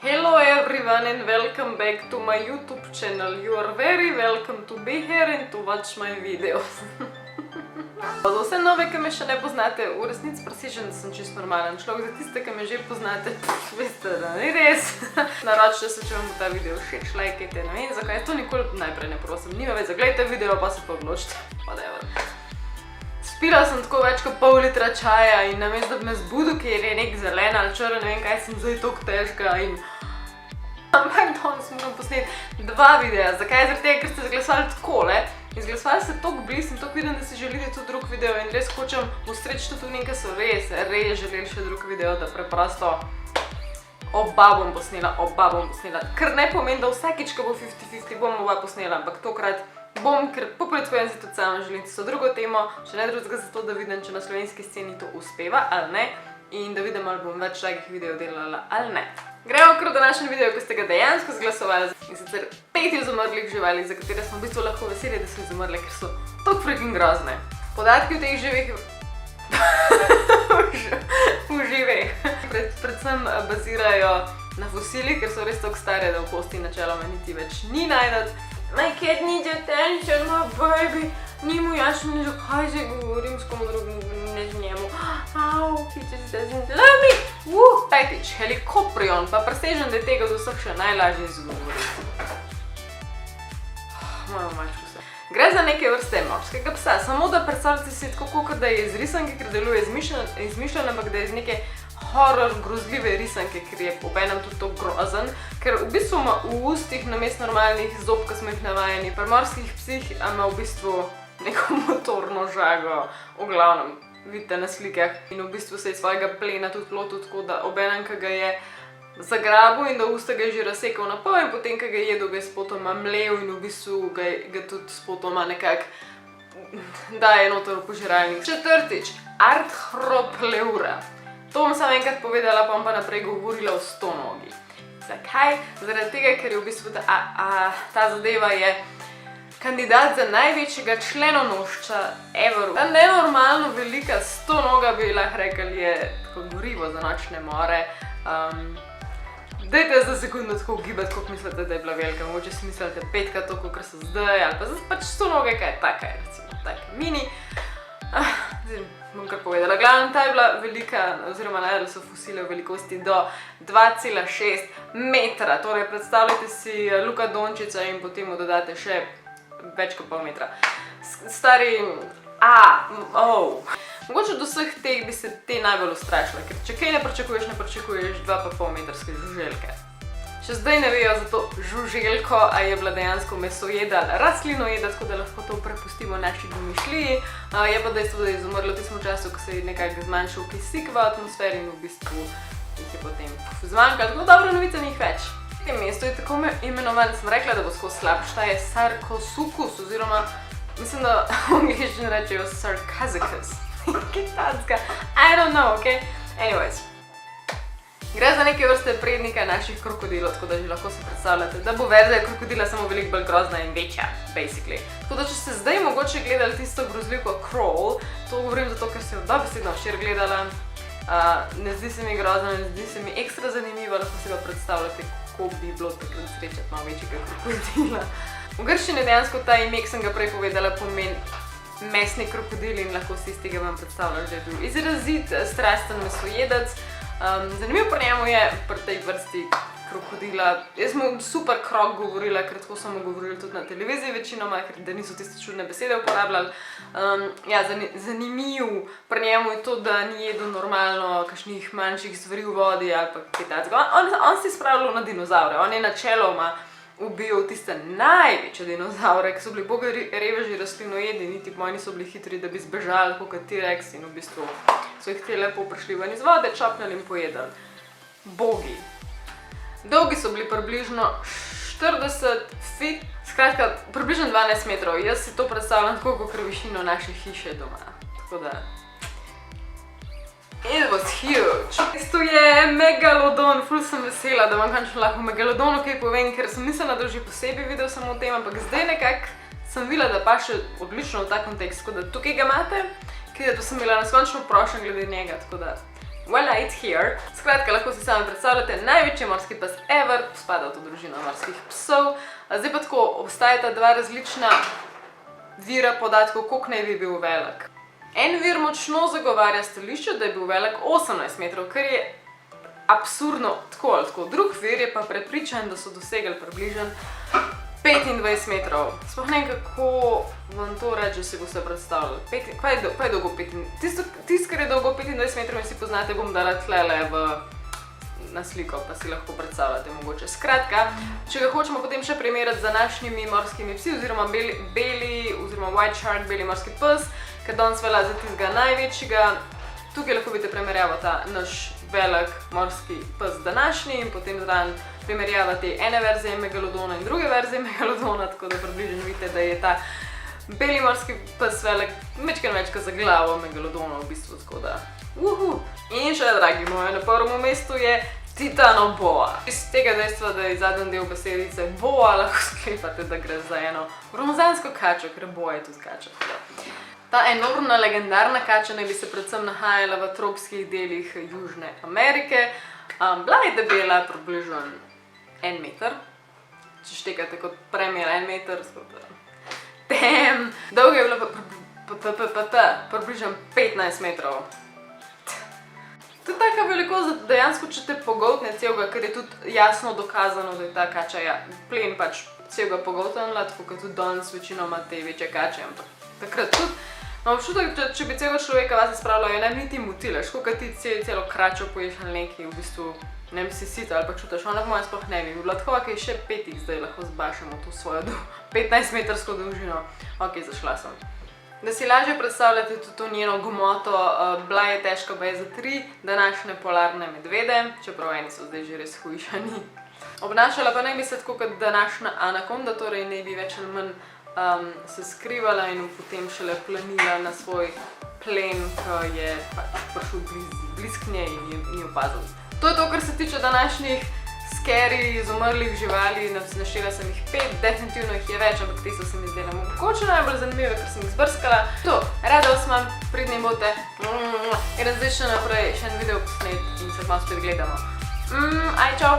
Hello everyone and welcome back to my YouTube channel. You are very welcome to be here and to watch my videos. Za vse nove, ki me še ne poznate, v resnici presežem, da sem čisto normalen človek. Za tiste, ki me že poznate, veste, da ni res. Naročite se, če vam bo ta video všeč, lajkajte, ne vem zakaj. To nikoli najprej ne prosim. Nima več, zaglejte video, pa se pa odločite. Whatever. Spila sem tako več kot pol litra čaja in namesto da bi me zbudil, ker je nek zelen ali črn, ne vem kaj, sem zdaj toliko težka in... Ampak danes moram posneti 2 videa. Zakaj? Zaradi tega, ker ste zglasovali takole. Izglasovali ste toliko blizu in toliko vidim, da si želite tudi drug video in res hočem ustreči tudi v nekaj, so res želeli še drug video, da preprosto oba bom posnela. Kar ne pomeni, da vsakič, ko bo 50-50, bom oba posnela, ampak tokrat bom, ker po predpovedem si tudi sama želim tisto drugo temo, če ne drugega zato, da vidim, če na slovenski sceni to uspeva ali ne in da vidim, ali bom več takih videov delala ali ne. Gremo kar v današnji video, ko ste ga dejansko zglasovali in sicer 5 izumrlih živali, za katere smo v bistvu lahko veseli, da so izumrle, ker so tako freaking grozne. Podatki v teh živih predvsem bazirajo na fosilih, ker so res tako stare, da v kosti načeloma niti več ni najdati. My cat needs attention, my baby. Ni mu jasno, zakaj se govorim s komu drugim, ne z njemu. Au, he just doesn't love me. Petič, Helicoptrion, pa presežem, da je tega od vseh še najlažje izgovoriti. Moja mačka se. Gre za neke vrste morskega psa, samo da predstavljate si tako, kot da je iz risanke, ker deluje izmišljen, ampak da je iz neke horror, grozljive risanke, ker je obenem tudi to grozen, ker v bistvu ima v ustih namesto normalnih zob, ko smo jih navajeni, pri morskih psih ima v bistvu neko motorno žago, v glavnem, vidite na slikah, in v bistvu se je svojega plena tudi lotil tako, da obenem, ko ga je zagrabil in da usta ga je že razsekal na pol in potem, ko ga je jedel, ga je spotoma mlel in v bistvu ga tudi spotoma nekako daje noter v požiralnik. Četrtič, Arthropleura. To bom samo enkrat povedala, pa bom pa naprej govorila o stonogi. Zakaj? Zaradi tega, ker je v bistvu ta zadeva je kandidat za največjega členonožca ever. Ta nenormalno velika stonoga bi lahko rekli je tako gorivo za nočne more. Dajte za sekundo tako ugibati, koliko mislite, da je bila velika. Mogoče si mislite 5krat toliko, kot so zdaj, ali pa pač stonoga, kaj je taka, recimo, taka mini. Bom kar povedala. Glavno, ta je bila velika, oziroma najdeli so fosile v velikosti do 2,6 metra. Torej, predstavljajte si Luka Dončića in potem mu dodate še več kot pol metra. Stari... Mogoče od vseh teh bi se te najbolj ustrašila, ker če kaj ne pričakuješ 2,5 metrske žuželke. Še zdaj ne vejo za to žuželko, a je bila dejansko mesojeda ali rastlinojedla, tako da lahko to prepustimo naši domišljiji. Je pa dejstvo, da je izumrlo v tistem času, ko se je nekako zmanjšal kisik v atmosferi in v bistvu jih je potem zmanjkalo. Tako dobra novica ni jih več. V tem mestu je tako imenovan, sem rekla, da bo skozi slabša, je Sarcosuchus, oziroma mislim, da v angleščini rečejo Sarcasicus. Kitajska. I don't know, ok? Anyways. Gre za neke vrste prednika naših krokodilov, tako da že lahko si predstavljate, da bo verzija krokodila samo veliko bolj grozna in večja, basically. Tako da, če ste zdaj mogoče gledali tisto grozljivko Crawl, to govorim zato, ker se je dobesedno včeraj gledala, ne zdi se mi grozno, ne zdi se mi ekstra zanimivo, lahko si ga predstavljate, kako bi bilo takrat srečati malo večjega krokodila. V grščini dejansko ta ime, ki sem ga prej povedala, pomeni mesni krokodil in lahko si iz tega vam predstavljali, da je bil izrazit, strasten mesojedec. Zanimiv pri njemu je, pri tej vrsti krokodila, jaz sem super krog govorila, ker tako smo govorili tudi na televiziji večinoma, ker da niso tiste čudne besede uporabljali. Zanimiv pri njemu je to, da ni jedel normalno kakšnih manjših stvari v vodi ali pa kaj takega. On si spravljal na dinozaure, on je načeloma ubil tiste največje dinozaure, ki so bili boga reveži rastlinojedi, niti moji niso bili hitri, da bi zbežali po T-rex in v bistvu so jih te lepo prišli ven iz vode, čapnili in pojedali. Bogi. Dolgi so bili približno 40 feet, skratka, približno 12 metrov. Jaz si to predstavljam tako, kot višino naše hiše doma. Tako da... It was huge. To je megalodon, ful sem vesela, da vam končno lahko o megalodonu kaj povem, ker sem mislila, da že posebej videl sem o tem, ampak zdaj nekako sem videla, da pa še odlično v ta kontekst, tako da tukaj ga imate, ker to sem imela neskončno prošen glede njega, tako da Well, it's here. Skratka, lahko si sami predstavljate, največji morski pes ever, spada v to družino morskih psov. Zdaj pa tako, obstajata dva različna vira podatkov, koliko naj bi bil velik. En vir močno zagovarja stališče, da je bil velik 18 metrov, kar je absurdno tako ali tako. Drug vir je pa prepričan, da so dosegli približno 25 metrov. Sploh ne vem, kako vam to reči, si boste predstavljali. Kaj je dolgo 25? Tisto, kar je dolgo 25 metrov in si poznate, bom dala tlele na sliko, pa si lahko predstavljate mogoče. Skratka, če ga hočemo potem še primerjati z današnjimi morskimi psi, oziroma beli, oziroma white shark, beli morski pes, ker danes velja za tistega največjega. Tukaj lahko vidite primerjavo ta naš velik morski pes današnji in potem zraven primerjava te ene verzije megalodona in druge verzije megalodona, tako da približno vidite, da je ta beli morski pes velik majčkeno več kot za glavo megalodona v bistvu, tako da In še, dragi moji, na prvem mestu je titanoboa. Iz tega dejstva, da je zadnji del besedice boa, lahko sklepate, da gre za eno gromozansko kačo, ker boa je tudi kača. Ta enormna, legendarna kača naj bi se predvsem nahajala v tropskih delih Južne Amerike. Bila je debela približno 1 meter, če štekate kot premjer 1 meter, dolga je bila približno 15 metrov. To je taka velikost, da dejansko če te pogoltne celega, ker je tudi jasno dokazano, da je ta kača plen pač celega pogoltnila, tako kot tudi danes večinoma te večje kače, ampak takrat tudi. Imam občutek, če bi celega človeka vas spravljala, jo ne bi niti mutila, ško kad ti celo kračo poješ ali nekaj, v bistvu ne bi si sita ali pa čutaš, ona po mojem sploh ne bi. Bila tako, kaj še petih zdaj lahko zbašamo to svojo 15-metrsko dolžino. Ok, zašla sem. Da si lažje predstavljate tudi to njeno gmoto, bila je težka baje za 3 današnje polarne medvede, čeprav eni so zdaj že res hujšani. Obnašala pa naj bi se tako kot današnja anakonda, torej naj bi več ali manj se skrivala in potem šele planila na svoj plen, ki je pač prišel blizu k njej in jo opazil. To je to, kar se tiče današnjih scary, izumrlih živali, naštela sem jih 5, definitivno jih je več, ampak te so se mi zdele mogoče najbolj zanimive, ker sem jih zbrskala. To, rada vas imam, pridni bote, in zdaj še naprej še en video posnet in se malo spet gledamo. Aj, čau!